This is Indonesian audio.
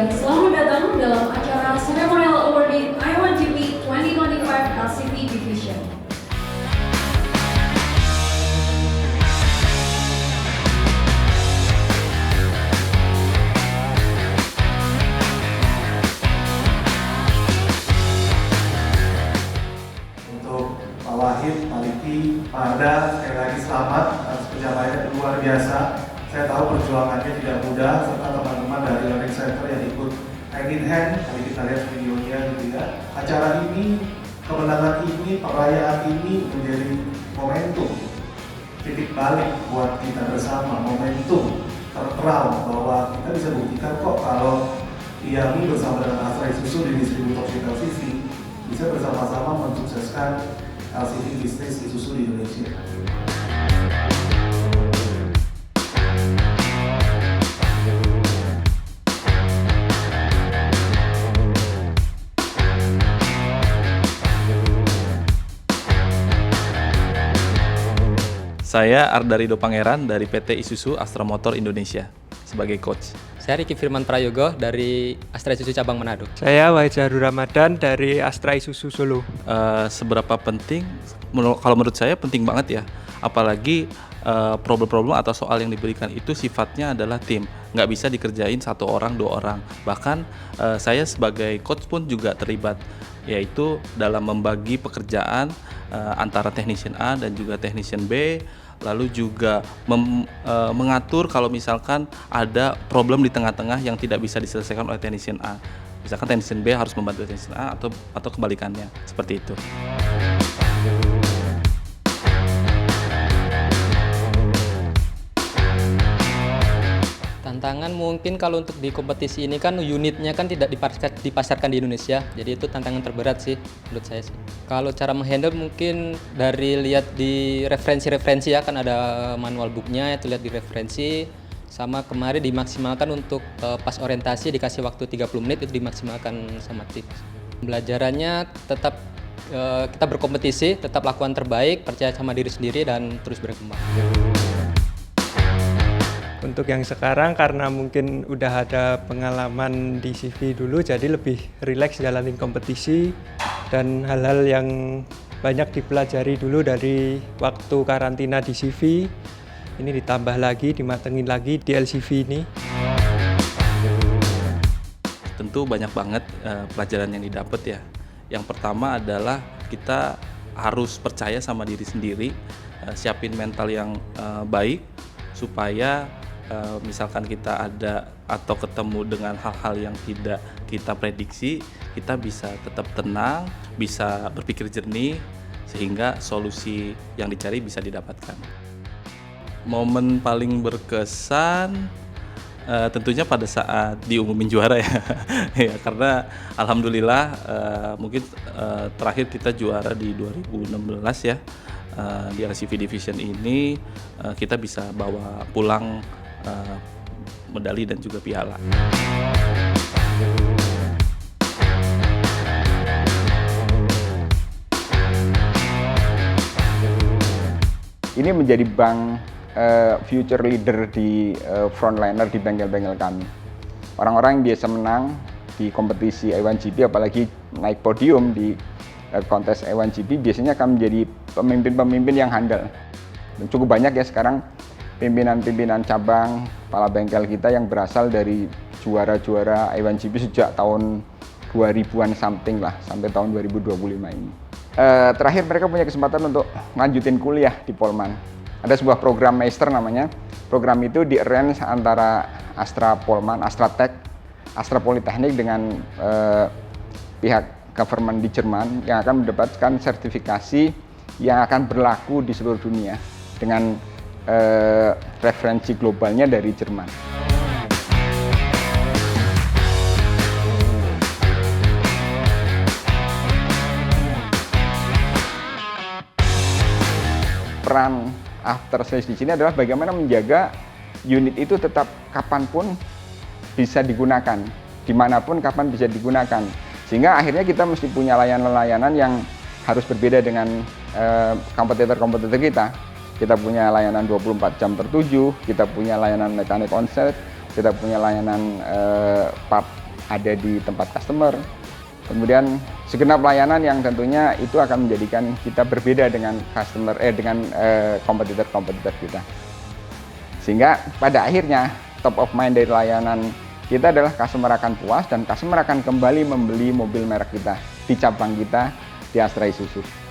dan selamat datang dalam acara Ceremonial Awarding I1GP 2025 LCV Division. Untuk Pak Wahid, Pak Liki, Pak Arda, sekali lagi selamat atas pencapaian yang luar biasa. Saya tahu perjuangannya tidak mudah, serta teman-teman dari Learning Center yang ikut hand in hand. Tadi kita lihat videonya gitu ya. Acara ini, kemenangan ini, perayaan ini menjadi momentum titik balik buat kita bersama, momentum terproud bahwa kita bisa buktikan kok kalau IAMI bersama dengan Astra Isuzu di distributor LCV bisa bersama-sama mensukseskan LCV bisnis Isuzu di Indonesia. Saya Arda Rido Pangeran dari PT Isuzu Astra Motor Indonesia sebagai coach. Saya Riki Firman Prayogo dari Astra Isuzu Cabang Manado. Saya Wahid Zahrul Ramadan dari Astra Isuzu Solo. Seberapa penting? Kalau menurut saya penting banget ya. Apalagi problem-problem atau soal yang diberikan itu sifatnya adalah tim. Nggak bisa dikerjain satu orang, dua orang. Bahkan saya sebagai coach pun juga terlibat, yaitu dalam membagi pekerjaan antara technician A dan juga technician B. Lalu juga mengatur kalau misalkan ada problem di tengah-tengah yang tidak bisa diselesaikan oleh technician A. Misalkan technician B harus membantu technician A atau kebalikannya, seperti itu. Tantangan mungkin kalau untuk di kompetisi ini kan unitnya kan tidak dipasarkan di Indonesia. Jadi itu tantangan terberat sih menurut saya sih. Kalau cara menghandle mungkin dari lihat di referensi-referensi ya, kan ada manual booknya itu lihat di referensi. Sama kemarin dimaksimalkan untuk pas orientasi dikasih waktu 30 menit itu dimaksimalkan sama tim. Pembelajarannya tetap kita berkompetisi, tetap lakukan terbaik, percaya sama diri sendiri dan terus berkembang. Untuk yang sekarang karena mungkin udah ada pengalaman di CV dulu, jadi lebih rileks jalanin kompetisi dan hal-hal yang banyak dipelajari dulu dari waktu karantina di CV. Ini ditambah lagi, dimatengin lagi di LCV ini. Tentu banyak banget pelajaran yang didapat ya. Yang pertama adalah kita harus percaya sama diri sendiri, siapin mental yang baik supaya misalkan kita ada atau ketemu dengan hal-hal yang tidak kita prediksi, kita bisa tetap tenang, bisa berpikir jernih sehingga solusi yang dicari bisa didapatkan. Momen paling berkesan tentunya pada saat diumumin juara ya. Ya, karena alhamdulillah mungkin terakhir kita juara di 2016 ya. Di LCV Division ini kita bisa bawa pulang medali dan juga piala. Ini menjadi bank future leader di frontliner di bengkel-bengkel kami. Orang-orang yang biasa menang di kompetisi I1GP, apalagi naik podium di kontes I1GP, biasanya akan menjadi pemimpin-pemimpin yang handal. Dan cukup banyak ya sekarang pimpinan-pimpinan cabang, kepala bengkel kita yang berasal dari juara-juara I1GP sejak tahun 2000-an something lah, sampai tahun 2025 ini. Terakhir mereka punya kesempatan untuk lanjutin kuliah di Polman. Ada sebuah program Master namanya. Program itu di-arrange antara Astra Polman, Astra Tech, Astra Politeknik dengan pihak government di Jerman yang akan mendapatkan sertifikasi yang akan berlaku di seluruh dunia dengan referensi globalnya dari Jerman. Peran after sales di sini adalah bagaimana menjaga unit itu tetap kapanpun bisa digunakan, dimanapun kapan bisa digunakan. Sehingga akhirnya kita mesti punya layanan-layanan yang harus berbeda dengan kompetitor-kompetitor kita. Kita punya layanan 24 jam per 7, kita punya layanan mekanik on-site, kita punya layanan part ada di tempat customer. Kemudian segenap layanan yang tentunya itu akan menjadikan kita berbeda dengan kompetitor-kompetitor kita. Sehingga pada akhirnya top of mind dari layanan kita adalah customer akan puas dan customer akan kembali membeli mobil merek kita di cabang kita di Astra Isuzu.